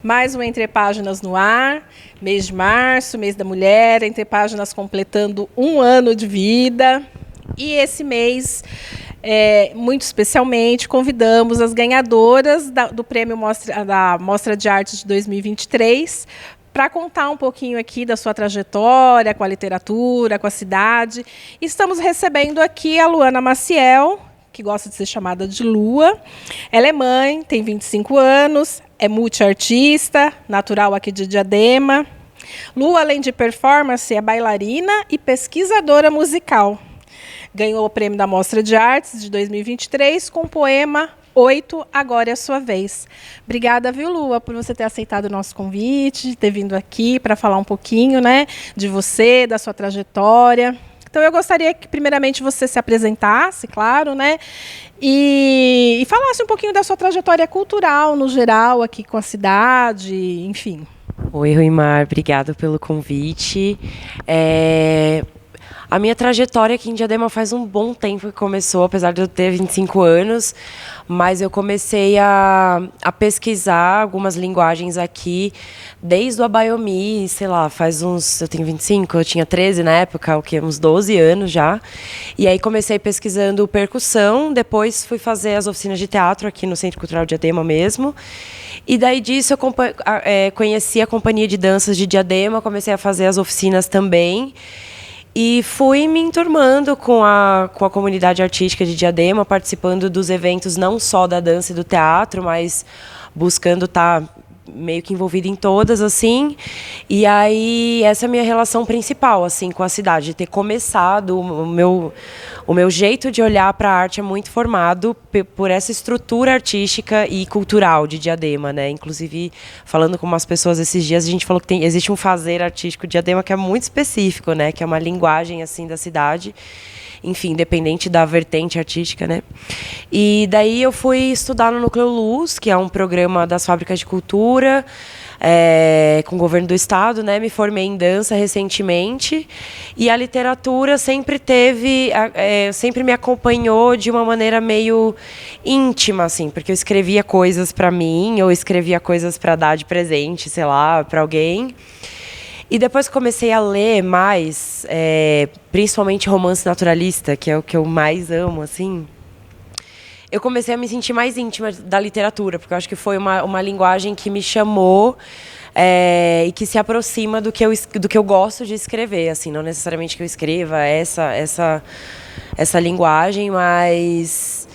Mais um Entre Páginas no ar, mês de março, mês da mulher, Entre Páginas completando 1 ano de vida. E esse mês, muito especialmente, convidamos as ganhadoras do prêmio da Mostra de Arte de 2023 para contar um pouquinho aqui da sua trajetória com a literatura, com a cidade. Estamos recebendo aqui a Luana Maciel, que gosta de ser chamada de Lua. Ela é mãe, tem 25 anos, é multiartista, natural aqui de Diadema. Lua, além de performance, é bailarina e pesquisadora musical. Ganhou o prêmio da Mostra de Artes de 2023 com o poema 8, Agora é a Sua Vez. Obrigada, viu, Lua, por você ter aceitado o nosso convite, ter vindo aqui para falar um pouquinho, né, de você, da sua trajetória. Então, eu gostaria que, primeiramente, você se apresentasse, claro, né? E falasse um pouquinho da sua trajetória cultural, no geral, aqui com a cidade, enfim. Oi, Ruimar, obrigada pelo convite. A minha trajetória aqui em Diadema faz um bom tempo que começou, apesar de eu ter 25 anos, mas eu comecei a pesquisar algumas linguagens aqui desde o Abaiomi, sei lá, eu tenho 25, eu tinha 13 na época, uns 12 anos já. E aí comecei pesquisando percussão, depois fui fazer as oficinas de teatro aqui no Centro Cultural Diadema mesmo. E daí disso eu conheci a Companhia de Danças de Diadema, comecei a fazer as oficinas também. E fui me enturmando com a comunidade artística de Diadema, participando dos eventos não só da dança e do teatro, mas buscando estar meio que envolvida em todas, assim. E aí, essa é a minha relação principal, assim, com a cidade. De ter começado, o meu jeito de olhar para a arte é muito formado por essa estrutura artística e cultural de Diadema, né? Inclusive, falando com umas pessoas esses dias, a gente falou que existe um fazer artístico de Diadema que é muito específico, né? Que é uma linguagem, assim, da cidade. Enfim, independente da vertente artística, né? E daí eu fui estudar no Núcleo Luz, que é um programa das fábricas de cultura, com o governo do estado, né? Me formei em dança recentemente e a literatura sempre sempre me acompanhou de uma maneira meio íntima, assim, porque eu escrevia coisas para mim ou escrevia coisas para dar de presente, sei lá, para alguém. E depois que comecei a ler mais, principalmente romance naturalista, que é o que eu mais amo, assim, eu comecei a me sentir mais íntima da literatura, porque eu acho que foi uma linguagem que me chamou e que se aproxima do que eu gosto de escrever, assim, não necessariamente que eu escreva essa linguagem, mas...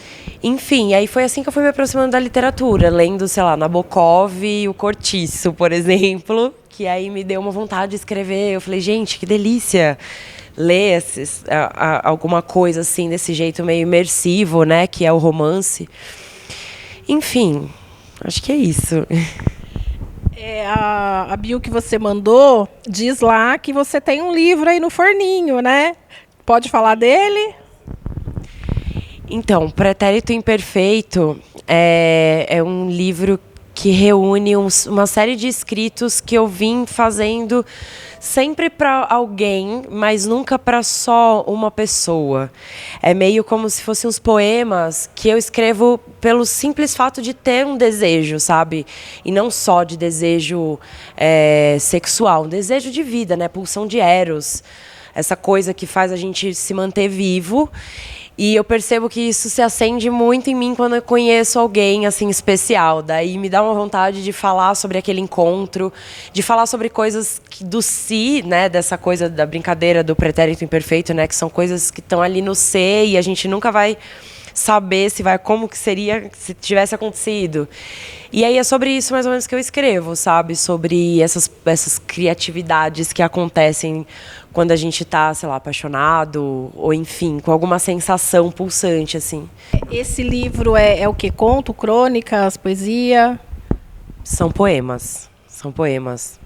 Enfim, aí foi assim que eu fui me aproximando da literatura, lendo, sei lá, Nabokov e O Cortiço, por exemplo, que aí me deu uma vontade de escrever. Eu falei, gente, que delícia ler alguma coisa assim, desse jeito meio imersivo, né, que é o romance. Enfim, acho que é isso. A bio que você mandou diz lá que você tem um livro aí no forninho, né? Pode falar dele? Então, Pretérito Imperfeito é um livro que reúne uma série de escritos que eu vim fazendo sempre para alguém, mas nunca para só uma pessoa. É meio como se fossem uns poemas que eu escrevo pelo simples fato de ter um desejo, sabe? E não só de desejo sexual, um desejo de vida, né? Pulsão de Eros, essa coisa que faz a gente se manter vivo. E eu percebo que isso se acende muito em mim quando eu conheço alguém assim especial. Daí me dá uma vontade de falar sobre aquele encontro, de falar sobre coisas do si, né, dessa coisa da brincadeira do pretérito imperfeito, né, que são coisas que estão ali no ser e a gente nunca vai saber como que seria se tivesse acontecido. E aí é sobre isso mais ou menos que eu escrevo, sabe? Sobre essas criatividades que acontecem quando a gente está, sei lá, apaixonado ou, enfim, com alguma sensação pulsante, assim. Esse livro é o quê? Conto, crônicas, poesia? São poemas. São poemas.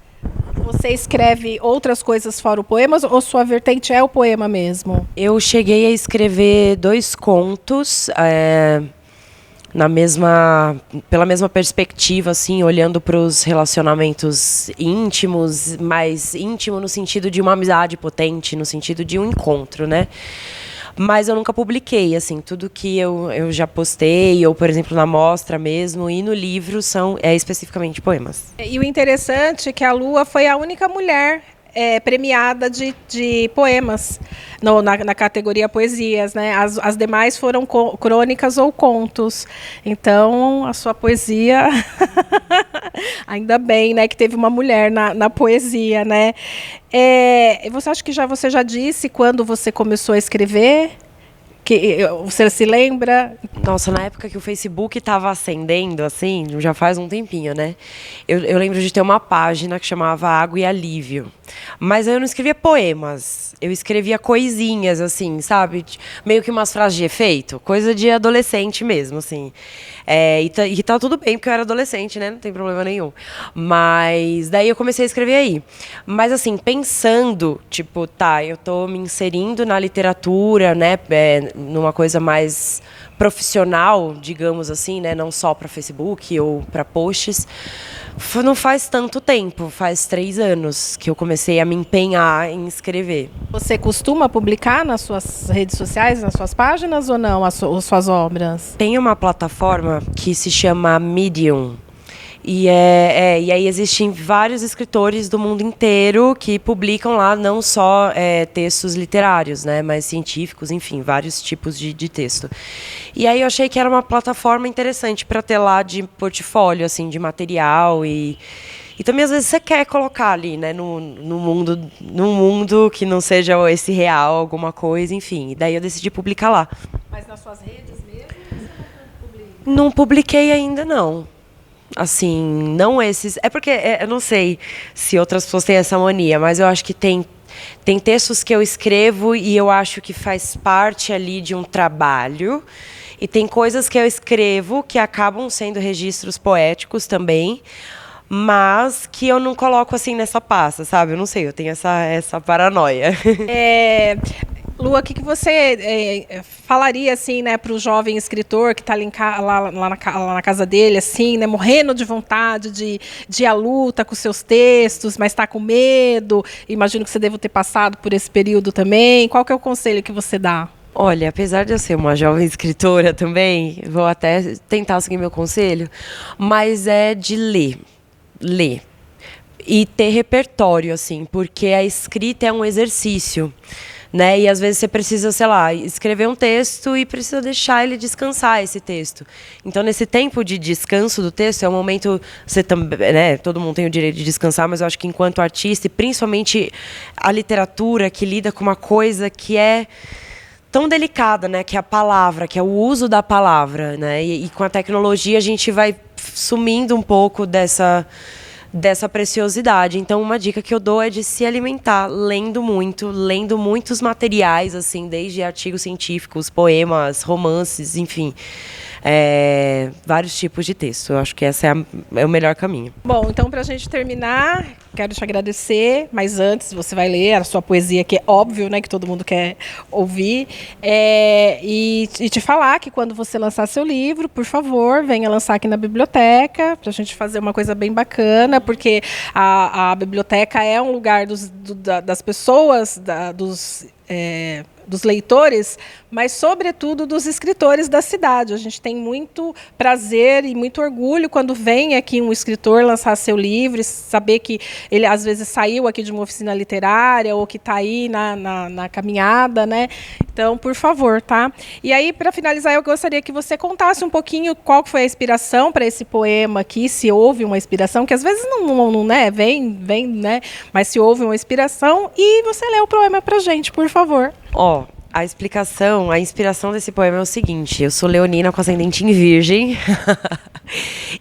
Você escreve outras coisas fora o poema ou sua vertente é o poema mesmo? Eu cheguei a escrever 2 contos, pela mesma perspectiva, assim, olhando para os relacionamentos íntimos, mais íntimo no sentido de uma amizade potente, no sentido de um encontro, né? Mas eu nunca publiquei, assim, tudo que eu já postei, ou, por exemplo, na mostra mesmo, e no livro são especificamente poemas. E o interessante é que a Lua foi a única mulher premiada de poemas na categoria poesias, né? As demais foram crônicas ou contos. Então, a sua poesia, ainda bem, né, que teve uma mulher na poesia, né? Você acha que você já disse quando você começou a escrever? Que você se lembra? Nossa, na época que o Facebook estava ascendendo, assim, já faz um tempinho, né? Eu lembro de ter uma página que chamava Água e Alívio. Mas eu não escrevia poemas, eu escrevia coisinhas, assim, sabe? Meio que umas frases de efeito, coisa de adolescente mesmo, assim. E tá tudo bem, porque eu era adolescente, né? Não tem problema nenhum. Mas daí eu comecei a escrever aí. Mas, assim, pensando, tipo, tá, eu tô me inserindo na literatura, né? Numa coisa mais profissional, digamos assim, né? Não só para Facebook ou para posts. Não faz tanto tempo, faz 3 anos que eu comecei a me empenhar em escrever. Você costuma publicar nas suas redes sociais, nas suas páginas ou não, as suas obras? Tem uma plataforma que se chama Medium. E aí existem vários escritores do mundo inteiro que publicam lá não só textos literários, né, mas científicos, enfim, vários tipos de texto. E aí eu achei que era uma plataforma interessante para ter lá de portfólio, assim, de material e também às vezes você quer colocar ali, né, no mundo que não seja esse real, alguma coisa, enfim. E daí eu decidi publicar lá. Mas nas suas redes mesmo? Você não publica? Não publiquei ainda, não. Assim, não esses... É porque, eu não sei se outras pessoas têm essa mania, mas eu acho que tem textos que eu escrevo e eu acho que faz parte ali de um trabalho. E tem coisas que eu escrevo que acabam sendo registros poéticos também, mas que eu não coloco assim nessa pasta, sabe? Eu não sei, eu tenho essa paranoia. Lua, o que você falaria assim, né, para o jovem escritor que está lá na casa dele, assim, né, morrendo de vontade de ir à luta com seus textos, mas está com medo? Imagino que você deva ter passado por esse período também. Qual que é o conselho que você dá? Olha, apesar de eu ser uma jovem escritora também, vou até tentar seguir meu conselho, mas é de ler e ter repertório, assim, porque a escrita é um exercício. Né? E às vezes você precisa, sei lá, escrever um texto e precisa deixar ele descansar, esse texto. Então, nesse tempo de descanso do texto, é um momento, você também, né? Todo mundo tem o direito de descansar, mas eu acho que enquanto artista, e principalmente a literatura, que lida com uma coisa que é tão delicada, né? Que é a palavra, que é o uso da palavra, né? E com a tecnologia a gente vai sumindo um pouco dessa preciosidade. Então, uma dica que eu dou é de se alimentar lendo muitos materiais, assim, desde artigos científicos, poemas, romances, enfim, vários tipos de texto. Eu acho que esse é o melhor caminho. Bom, então, para a gente terminar, quero te agradecer, mas antes você vai ler a sua poesia, que é óbvio, né, que todo mundo quer ouvir, e te falar que quando você lançar seu livro, por favor, venha lançar aqui na biblioteca, para a gente fazer uma coisa bem bacana, porque a biblioteca é um lugar das pessoas, dos leitores, mas, sobretudo, dos escritores da cidade. A gente tem muito prazer e muito orgulho quando vem aqui um escritor lançar seu livro, e saber que ele, às vezes, saiu aqui de uma oficina literária ou que está aí na caminhada, né? Então, por favor, tá? E aí, para finalizar, eu gostaria que você contasse um pouquinho qual foi a inspiração para esse poema aqui, se houve uma inspiração, que às vezes não né, vem, né? Mas se houve uma inspiração, e você lê o poema para a gente, por favor. A inspiração desse poema é o seguinte: eu sou leonina com ascendente em virgem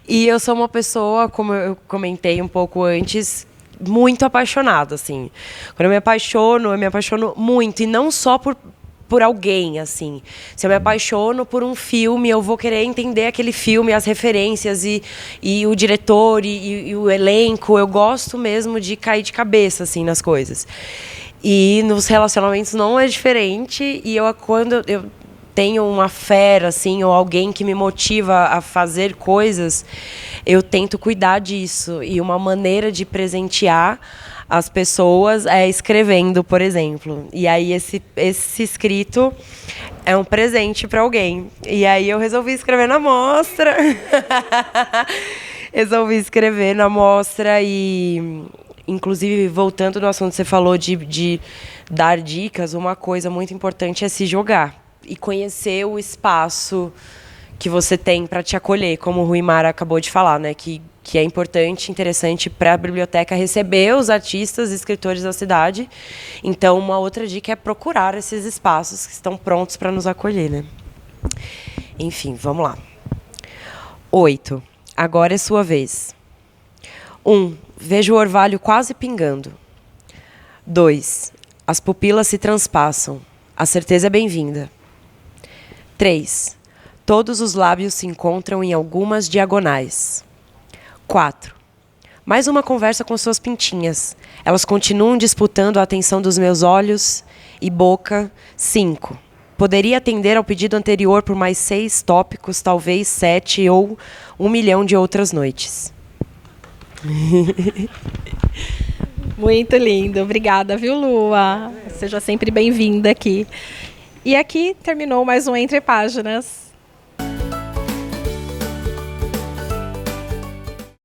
e eu sou uma pessoa, como eu comentei um pouco antes, muito apaixonada, assim. Quando eu me apaixono muito, e não só por alguém, assim. Se eu me apaixono por um filme, eu vou querer entender aquele filme, as referências e o diretor e o elenco. Eu gosto mesmo de cair de cabeça, assim, nas coisas. E nos relacionamentos não é diferente. E quando eu tenho uma fera, assim, ou alguém que me motiva a fazer coisas, eu tento cuidar disso. E uma maneira de presentear as pessoas é escrevendo, por exemplo. E aí esse escrito é um presente para alguém. E aí eu resolvi escrever na mostra. Resolvi escrever na mostra e, inclusive, voltando no assunto que você falou de dar dicas, uma coisa muito importante é se jogar e conhecer o espaço que você tem para te acolher, como o Rui Mara acabou de falar, né? Que é importante, interessante para a biblioteca receber os artistas e escritores da cidade. Então, uma outra dica é procurar esses espaços que estão prontos para nos acolher, né? Enfim, vamos lá. 8. Agora é sua vez. 1. Vejo o orvalho quase pingando. 2. As pupilas se transpassam. A certeza é bem-vinda. 3. Todos os lábios se encontram em algumas diagonais. 4. Mais uma conversa com suas pintinhas. Elas continuam disputando a atenção dos meus olhos e boca. 5. Poderia atender ao pedido anterior por mais 6 tópicos, talvez 7 ou 1 milhão de outras noites. Muito lindo. Obrigada, viu, Lua? Seja sempre bem-vinda aqui. E aqui terminou mais um Entre Páginas.